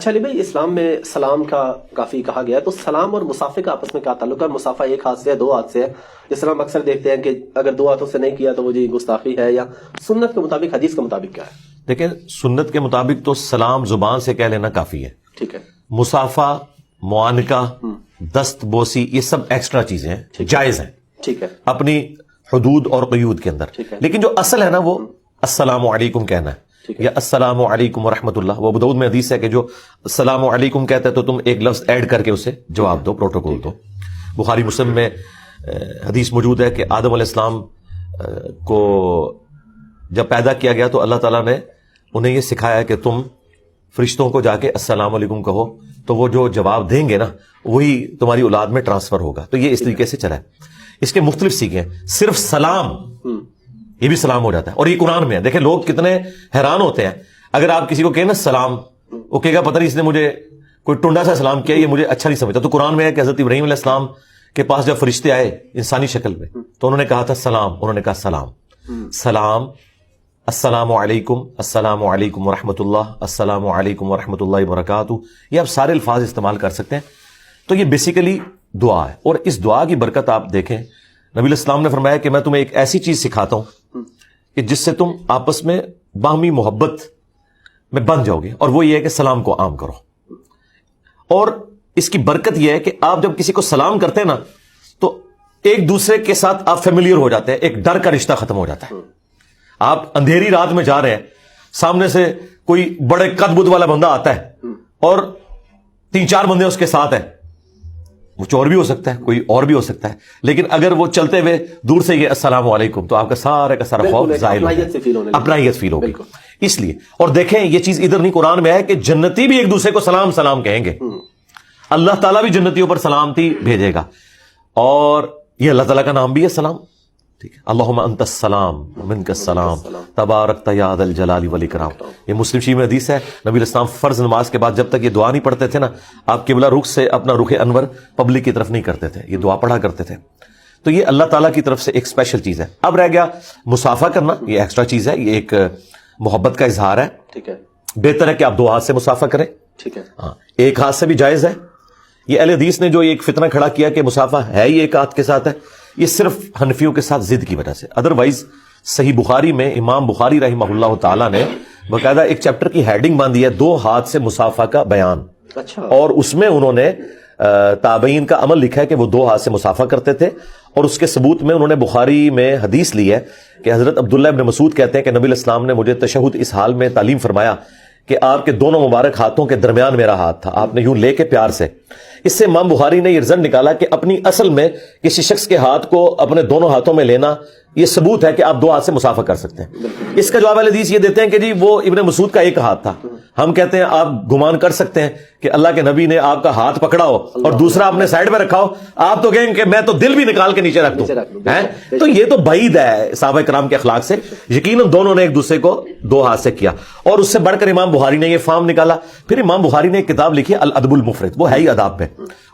اچھا علی بھائی، اسلام میں سلام کا کافی کہا گیا ہے، تو سلام اور مصافحے کا آپس میں کیا تعلق ہے؟ مصافحہ ایک ہاتھ سے ہے، دو ہاتھ سے ہے؟ جس طرح ہم اکثر دیکھتے ہیں کہ اگر دو ہاتھوں سے نہیں کیا تو وہ جی گستاخی ہے، یا سنت کے مطابق، حدیث کے مطابق کیا ہے؟ دیکھیں، سنت کے مطابق تو سلام زبان سے کہہ لینا کافی ہے. ٹھیک ہے. مصافحہ، معانقہ، دست بوسی، یہ سب ایکسٹرا چیزیں ہیں، جائز ہیں. ٹھیک ہے. اپنی حدود اور قیود کے اندر. لیکن جو اصل ہے نا وہ السلام علیکم کہنا ہے یا السلام علیکم ورحمۃ اللہ. وہ ابو داؤد میں حدیث ہے کہ جو السلام علیکم کہتا ہے تو تم ایک لفظ ایڈ کر کے اسے جواب دو، پروٹوکول دو. بخاری مسلم میں حدیث موجود ہے کہ آدم علیہ السلام کو جب پیدا کیا گیا تو اللہ تعالیٰ نے انہیں یہ سکھایا کہ تم فرشتوں کو جا کے السلام علیکم کہو، تو وہ جو جواب دیں گے نا وہی تمہاری اولاد میں ٹرانسفر ہوگا. تو یہ اس طریقے سے چلا ہے. اس کے مختلف سیکھیں. صرف سلام یہ بھی سلام ہو جاتا ہے، اور یہ قرآن میں ہے. دیکھیں لوگ کتنے حیران ہوتے ہیں اگر آپ کسی کو کہیں نا سلام، وہ کہے گا پتہ نہیں اس نے مجھے کوئی ٹنڈا سا سلام کیا، یہ مجھے اچھا نہیں سمجھتا. تو قرآن میں ہے کہ حضرت ابراہیم علیہ السلام کے پاس جب فرشتے آئے انسانی شکل میں تو انہوں نے کہا تھا سلام، انہوں نے کہا سلام، سلام، السلام علیکم، السلام علیکم ورحمۃ اللہ، السلام علیکم ورحمۃ اللہ وبرکاتہ. یہ آپ سارے الفاظ استعمال کر سکتے ہیں. تو یہ بیسیکلی دعا ہے، اور اس دعا کی برکت آپ دیکھیں، نبی علیہ السلام نے فرمایا کہ میں تمہیں ایک ایسی چیز سکھاتا ہوں کہ جس سے تم آپس میں باہمی محبت میں بن جاؤ گے، اور وہ یہ ہے کہ سلام کو عام کرو. اور اس کی برکت یہ ہے کہ آپ جب کسی کو سلام کرتے ہیں نا تو ایک دوسرے کے ساتھ آپ فیملیئر ہو جاتے ہیں، ایک ڈر کا رشتہ ختم ہو جاتا ہے. آپ اندھیری رات میں جا رہے ہیں، سامنے سے کوئی بڑے قد بد والا بندہ آتا ہے اور 3-4 بندے اس کے ساتھ ہیں، وہ چور بھی ہو سکتا ہے، کوئی اور بھی ہو سکتا ہے، لیکن اگر وہ چلتے ہوئے دور سے یہ السلام علیکم تو آپ کا سارا کا سارا خوف ظاہر ہو جائے، اپنائیت فیل ہوگی. اس لیے، اور دیکھیں یہ چیز ادھر نہیں، قرآن میں ہے کہ جنتی بھی ایک دوسرے کو سلام سلام کہیں گے. اللہ تعالیٰ بھی جنتیوں پر سلامتی بھیجے گا، اور یہ اللہ تعالیٰ کا نام بھی ہے سلام. ٹھیک ہے. اللہم انت السلام ومنک السلام تبارکت یا ذا الجلال والاکرام. یہ مسلم شریف میں حدیث ہے. نبی علیہ السلام فرض نماز کے بعد جب تک یہ دعا نہیں پڑھتے تھے نا، آپ قبلہ رخ سے اپنا رخ انور پبلک کی طرف نہیں کرتے تھے، یہ دعا پڑھا کرتے تھے. تو یہ اللہ تعالیٰ کی طرف سے ایک اسپیشل چیز ہے. اب رہ گیا مصافحہ کرنا، یہ ایکسٹرا چیز ہے، یہ ایک محبت کا اظہار ہے. ٹھیک ہے. بہتر ہے کہ آپ 2 ہاتھ سے مصافحہ کریں. ٹھیک ہے. ہاں، ایک ہاتھ سے بھی جائز ہے. یہ اہل حدیث نے جو ایک فتنہ کھڑا کیا کہ مصافحہ ہے ہی ایک ہاتھ کے ساتھ ہے، یہ صرف حنفیوں کے ساتھ ضد کی وجہ سے. ادروائز صحیح بخاری میں امام بخاری رحمہ اللہ تعالیٰ نے باقاعدہ ایک چیپٹر کی ہیڈنگ باندھی ہے 2 ہاتھ سے مصافحہ کا بیان. اچھا. اور اس میں انہوں نے تابعین کا عمل لکھا ہے کہ وہ 2 ہاتھ سے مصافحہ کرتے تھے، اور اس کے ثبوت میں انہوں نے بخاری میں حدیث لی ہے کہ حضرت عبداللہ ابن مسعود کہتے ہیں کہ نبی علیہ السلام نے مجھے تشہد اس حال میں تعلیم فرمایا کہ آپ کے دونوں مبارک ہاتھوں کے درمیان میرا ہاتھ تھا، آپ نے یوں لے کے پیار سے. اس سے امام بخاری نے یہ رزلٹ نکالا کہ اپنی اصل میں کسی شخص کے ہاتھ کو اپنے دونوں ہاتھوں میں لینا یہ ثبوت ہے کہ آپ 2 ہاتھ سے مصافحہ کر سکتے ہیں. اس کا جواب اہل حدیث یہ دیتے ہیں کہ جی وہ ابن مسعود کا ایک ہاتھ تھا. ہم کہتے ہیں آپ گمان کر سکتے ہیں کہ اللہ کے نبی نے آپ کا ہاتھ پکڑا ہو اور دوسرا اپنے سائڈ پہ رکھا ہو، آپ تو کہیں کہ میں تو دل بھی نکال کے نیچے رکھ دوں. تو یہ تو بعید ہے صحابہ کرام کے اخلاق سے. یقیناً دونوں نے ایک دوسرے کو 2 ہاتھ سے کیا، اور اس سے بڑھ کر امام بخاری نے یہ فارم نکالا. پھر امام بخاری نے ایک کتاب لکھی الادب المفرد، وہ ہے ہی آداب پہ.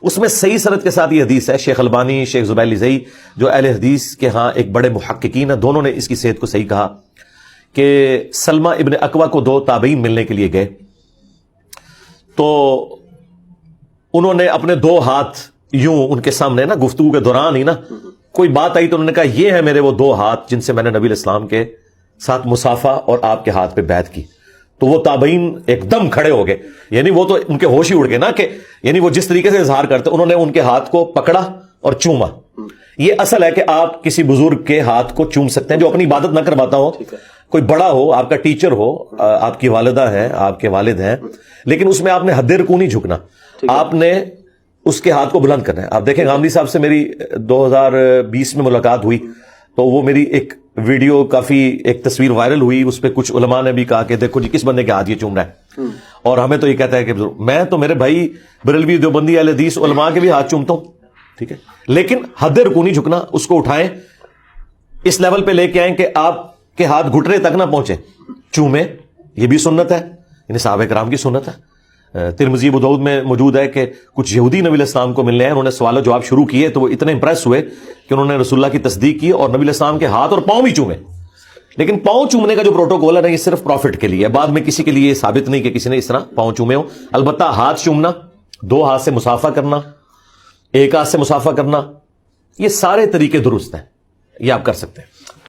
اس میں صحیح سند کے ساتھ یہ حدیث ہے. شیخ البانی، شیخ زبیر الزئی جو اہل حدیث کے ہاں ایک بڑے محققین ہیں، دونوں نے اس کی صحت کو صحیح کہا کہ سلمہ ابن اکوع کو 2 تابعین ملنے کے لیے گئے، تو انہوں نے اپنے 2 ہاتھ یوں ان کے سامنے نا گفتگو کے دوران ہی نا کوئی بات آئی تو انہوں نے کہا یہ ہے میرے وہ 2 ہاتھ جن سے میں نے نبی علیہ السلام کے ساتھ مصافحہ اور آپ کے ہاتھ پہ بیعت کی. تو وہ تابعین ایک دم کھڑے ہو گئے، یعنی وہ تو ان کے ہوش ہی اڑ گئے نا، کہ یعنی وہ جس طریقے سے اظہار کرتے انہوں نے ان کے ہاتھ کو پکڑا اور چوما. یہ اصل ہے کہ آپ کسی بزرگ کے ہاتھ کو چوم سکتے ہیں جو اپنی عبادت نہ کرواتا ہو، کوئی بڑا ہو، آپ کا ٹیچر ہو، آپ کی والدہ ہے، آپ کے والد ہیں، لیکن اس میں آپ نے حد رکوع نہیں جھکنا، آپ نے اس کے ہاتھ کو بلند کرنا ہے. آپ دیکھیں غامدی صاحب سے میری 2020 میں ملاقات ہوئی تو وہ میری ایک ویڈیو کافی ایک تصویر وائرل ہوئی، اس پہ کچھ علماء نے بھی کہا کہ دیکھو جی کس بندے کے ہاتھ یہ چوم رہا ہے، اور ہمیں تو یہ کہتا ہے کہ میں تو میرے بھائی بریلوی دیوبندی اہل حدیث علماء کے بھی ہاتھ چومتا ہوں. ٹھیک ہے، لیکن حد رکوع نہیں جھکنا، اس کو اٹھائیں، اس لیول پہ لے کے آئیں کہ آپ کے ہاتھ گھٹنے تک نہ پہنچے، چومیں. یہ بھی سنت ہے، یعنی صحابہ کرام کی سنت ہے. ترمذی ابو داؤد میں موجود ہے کہ کچھ یہودی نبی علیہ السلام کو ملنے ہیں، انہوں نے سوال و جواب شروع کیے تو وہ اتنے امپریس ہوئے کہ انہوں نے رسول اللہ کی تصدیق کی اور نبی علیہ السلام کے ہاتھ اور پاؤں بھی چومے. لیکن پاؤں چومنے کا جو پروٹوکول ہے نا، یہ صرف پروفٹ کے لیے ہے، بعد میں کسی کے لیے یہ ثابت نہیں کہ کسی نے اس طرح پاؤں چومے ہو. البتہ ہاتھ چومنا، 2 ہاتھ سے مصافحہ کرنا، 1 ہاتھ سے مصافحہ کرنا، یہ سارے طریقے درست ہیں، یہ آپ کر سکتے ہیں.